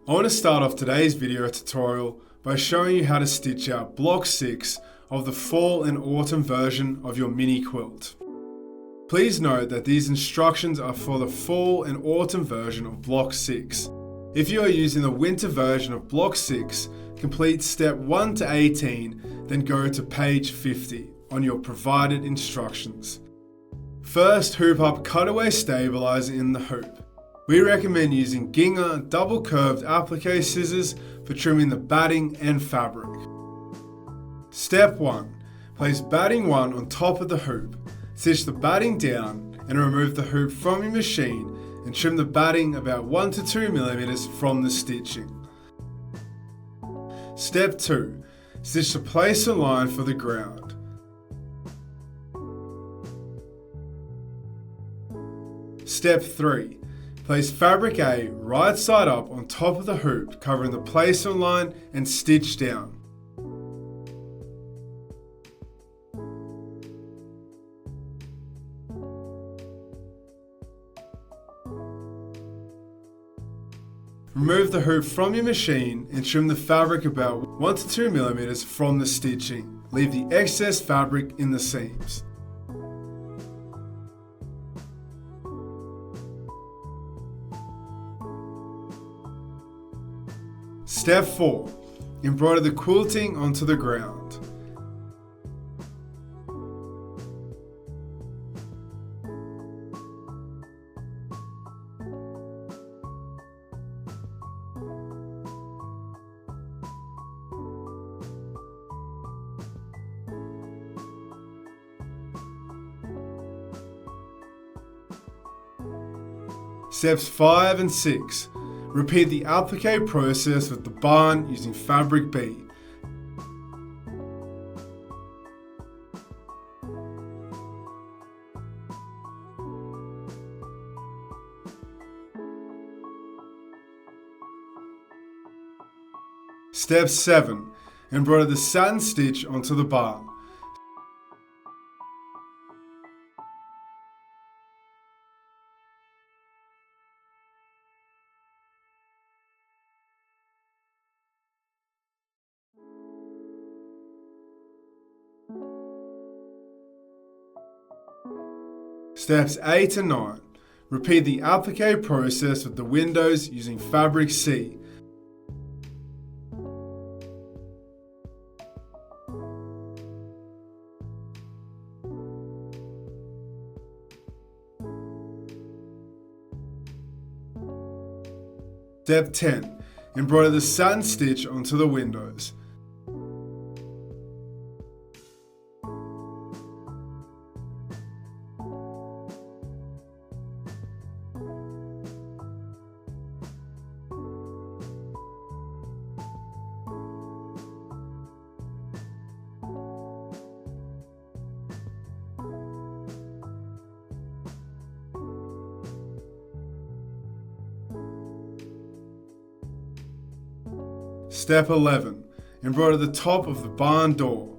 I want to start off today's video tutorial by showing you how to stitch out block 6 of the fall and autumn version of your mini quilt. Please note that these instructions are for the fall and autumn version of block 6. If you are using the winter version of block 6, complete step 1 to 18, then go to page 50 on your provided instructions. First, hoop up cutaway stabilizer in the hoop. We recommend using Ginga double curved applique scissors for trimming the batting and fabric. Step 1. Place batting 1 on top of the hoop. Stitch the batting down and remove the hoop from your machine and trim the batting about 1 to 2 mm from the stitching. Step 2. Stitch the placer line for the ground. Step 3. Place fabric A right side up on top of the hoop, covering the placer line and stitch down. Remove the hoop from your machine and trim the fabric about 1 to 2 mm from the stitching. Leave the excess fabric in the seams. Step 4. Embroider the quilting onto the ground. Steps 5 and 6. Repeat the applique process with the barn using fabric B. Step 7. Embroider the satin stitch onto the barn. Steps 8 and 9. Repeat the applique process with the windows using fabric C. Step 10. Embroider the satin stitch onto the windows. Step 11. Embroider the top of the barn door.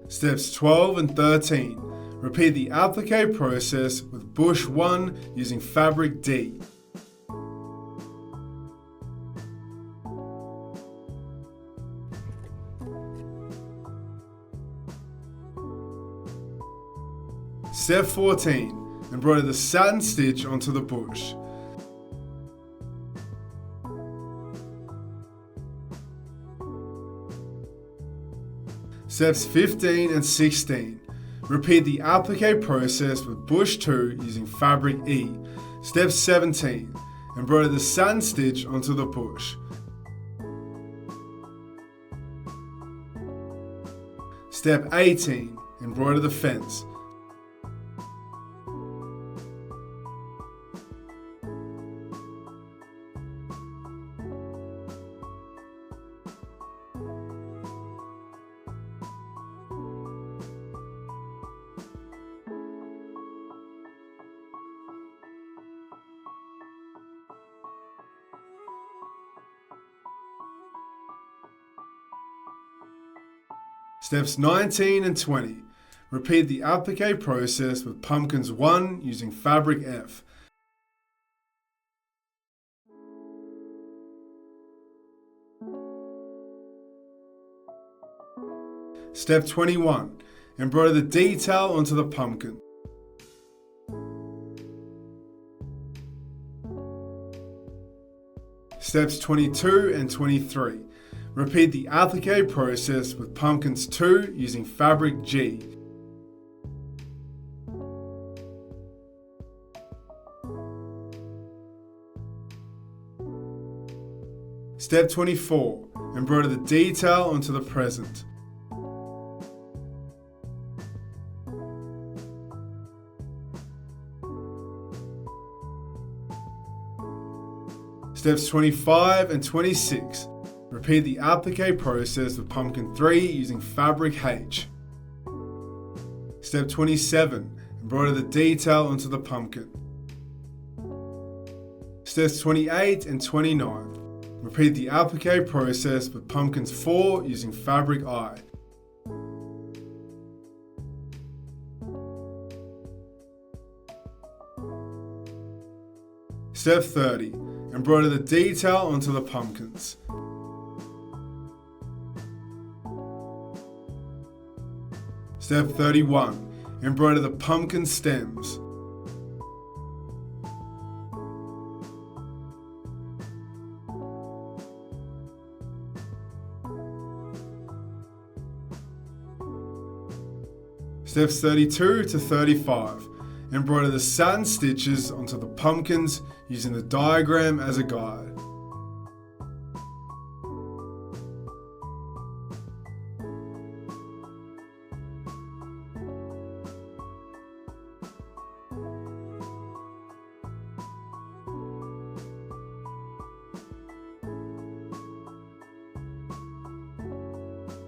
Steps 12 and 13. Repeat the applique process with bush 1 using fabric D. Step 14. Embroider the satin stitch onto the bush. Steps 15 and 16. Repeat the applique process with bush 2 using fabric E. Step 17. Embroider the satin stitch onto the bush. Step 18. Embroider the fence. Steps 19 and 20. Repeat the applique process with pumpkins 1 using fabric F. Step 21. Embroider the detail onto the pumpkin. Steps 22 and 23. Repeat the applique process with pumpkins 2 using fabric G. Step 24. Embroider the detail onto the present. Steps 25 and 26. Repeat the applique process with pumpkin 3 using fabric H. Step 27. Embroider the detail onto the pumpkin. Steps 28 and 29. Repeat the applique process with pumpkins 4 using fabric I. Step 30. Embroider the detail onto the pumpkins. Step 31. Embroider the pumpkin stems. Steps 32 to 35. Embroider the satin stitches onto the pumpkins using the diagram as a guide.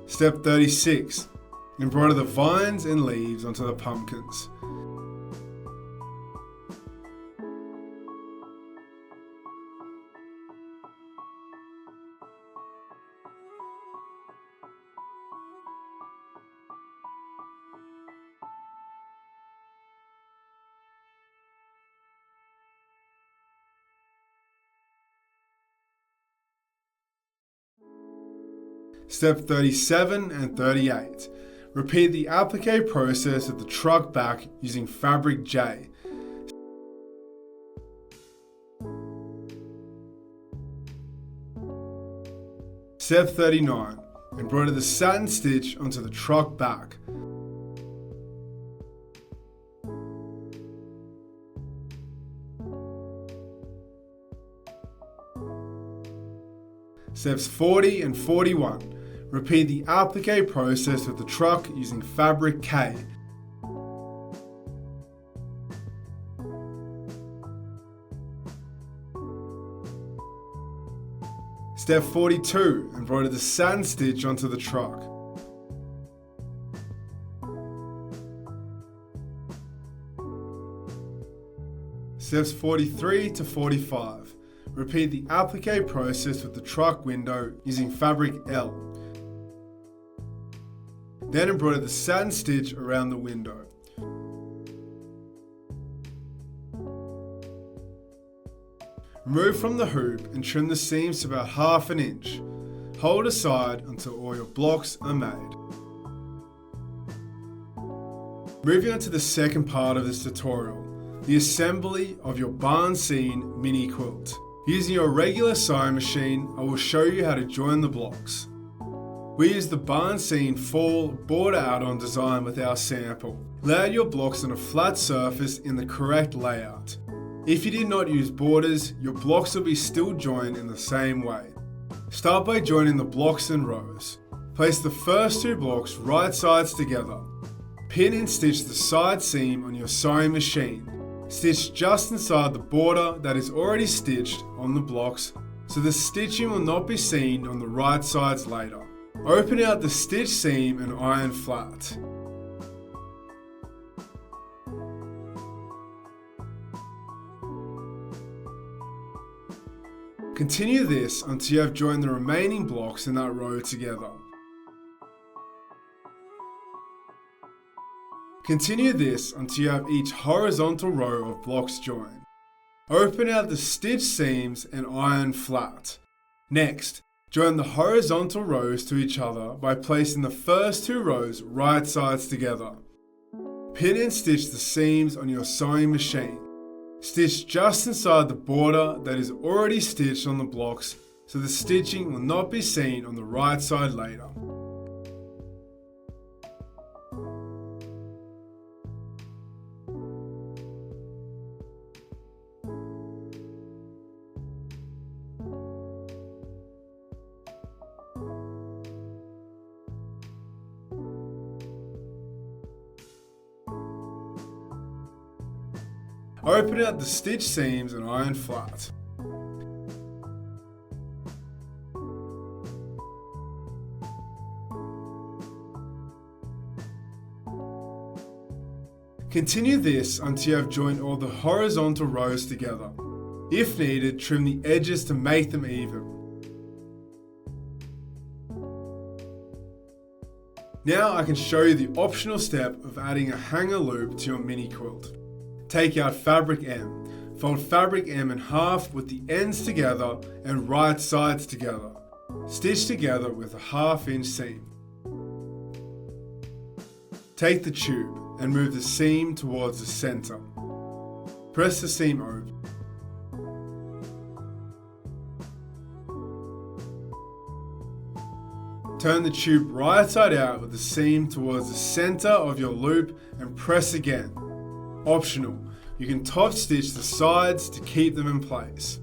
Step 36. Embroider the vines and leaves onto the pumpkins. Step 37 and 38. Repeat the applique process at the truck back using fabric J. Step 39. Embroider the satin stitch onto the truck back. Steps 40 and 41. Repeat the applique process with the truck using fabric K. Step 42. Embroider the satin stitch onto the truck. Steps 43 to 45. Repeat the applique process with the truck window using fabric L. Then embroider the satin stitch around the window. Remove from the hoop and trim the seams to about ½ inch. Hold aside until all your blocks are made. Moving on to the second part of this tutorial, the assembly of your Barn Scene Mini Quilt. Using your regular sewing machine, I will show you how to join the blocks. We use the Barn Scene Fall border add-on design with our sample. Lay out your blocks on a flat surface in the correct layout. If you did not use borders, your blocks will be still joined in the same way. Start by joining the blocks in rows. Place the first 2 blocks right sides together. Pin and stitch the side seam on your sewing machine. Stitch just inside the border that is already stitched on the blocks, so the stitching will not be seen on the right sides later. Open out the stitch seam and iron flat. Continue this until you have joined the remaining blocks in that row together. Continue this until you have each horizontal row of blocks joined. Open out the stitch seams and iron flat. Next, join the horizontal rows to each other by placing the first 2 rows right sides together. Pin and stitch the seams on your sewing machine. Stitch just inside the border that is already stitched on the blocks so the stitching will not be seen on the right side later. Open out the stitch seams and iron flat. Continue this until you have joined all the horizontal rows together. If needed, trim the edges to make them even. Now I can show you the optional step of adding a hanger loop to your mini quilt. Take out fabric M. Fold fabric M in half with the ends together and right sides together. Stitch together with a 1/2 inch seam. Take the tube and move the seam towards the center. Press the seam open. Turn the tube right side out with the seam towards the center of your loop and press again. Optional, you can top stitch the sides to keep them in place.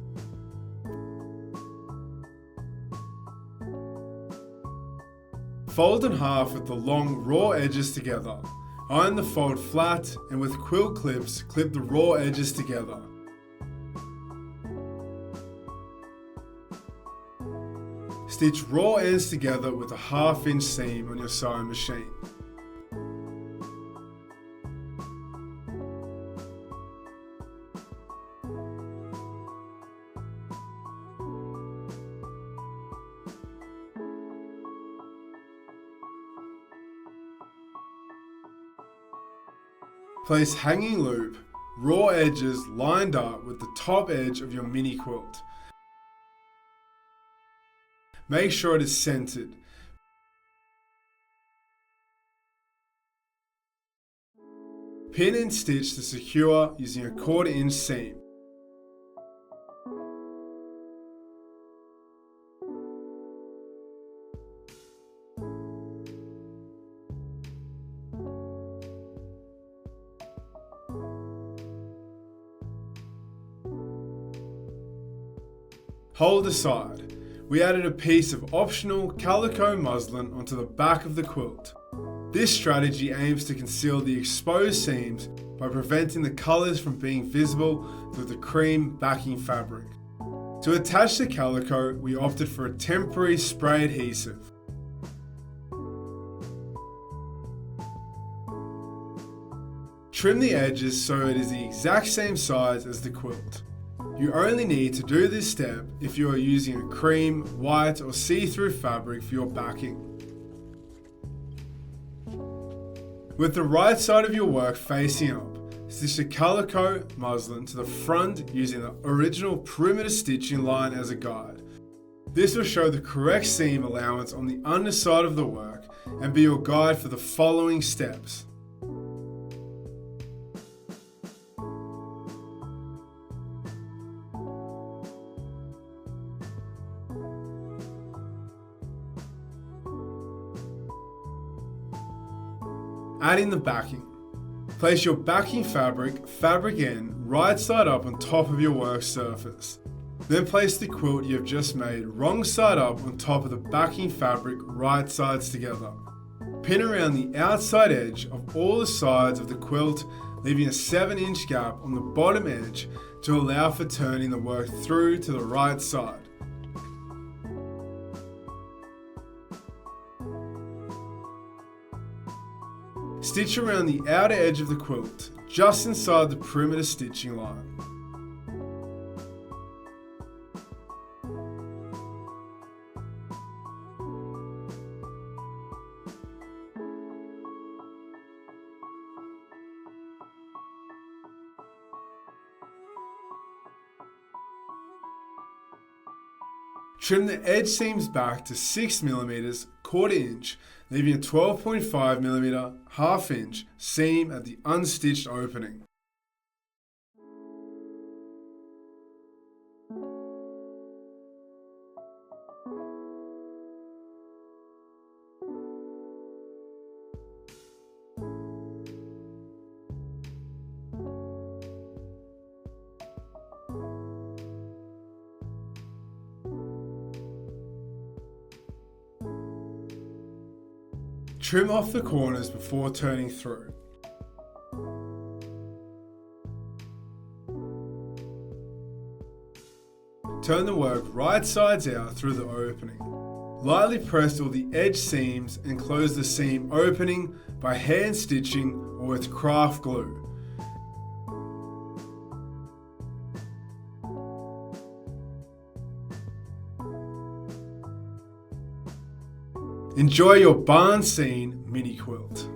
Fold in half with the long raw edges together. Iron the fold flat and with quilt clips, clip the raw edges together. Stitch raw ends together with a 1/2 inch seam on your sewing machine. Place hanging loop, raw edges lined up with the top edge of your mini quilt. Make sure it is centered. Pin and stitch to secure using a 1/4 inch seam. Hold aside. We added a piece of optional calico muslin onto the back of the quilt. This strategy aims to conceal the exposed seams by preventing the colours from being visible through the cream backing fabric. To attach the calico, we opted for a temporary spray adhesive. Trim the edges so it is the exact same size as the quilt. You only need to do this step if you are using a cream, white or see-through fabric for your backing. With the right side of your work facing up, stitch the calico muslin to the front using the original perimeter stitching line as a guide. This will show the correct seam allowance on the underside of the work and be your guide for the following steps. Adding the backing. Place your backing fabric end, right side up on top of your work surface. Then place the quilt you have just made wrong side up on top of the backing fabric, right sides together. Pin around the outside edge of all the sides of the quilt, leaving a 7-inch gap on the bottom edge to allow for turning the work through to the right side. Stitch around the outer edge of the quilt, just inside the perimeter stitching line. Trim the edge seams back to 6mm, 1/4 inch, leaving a 12.5mm, 1/2 inch seam at the unstitched opening. Trim off the corners before turning through. Turn the work right sides out through the opening. Lightly press all the edge seams and close the seam opening by hand stitching or with craft glue. Enjoy your Barn Scene Mini Quilt.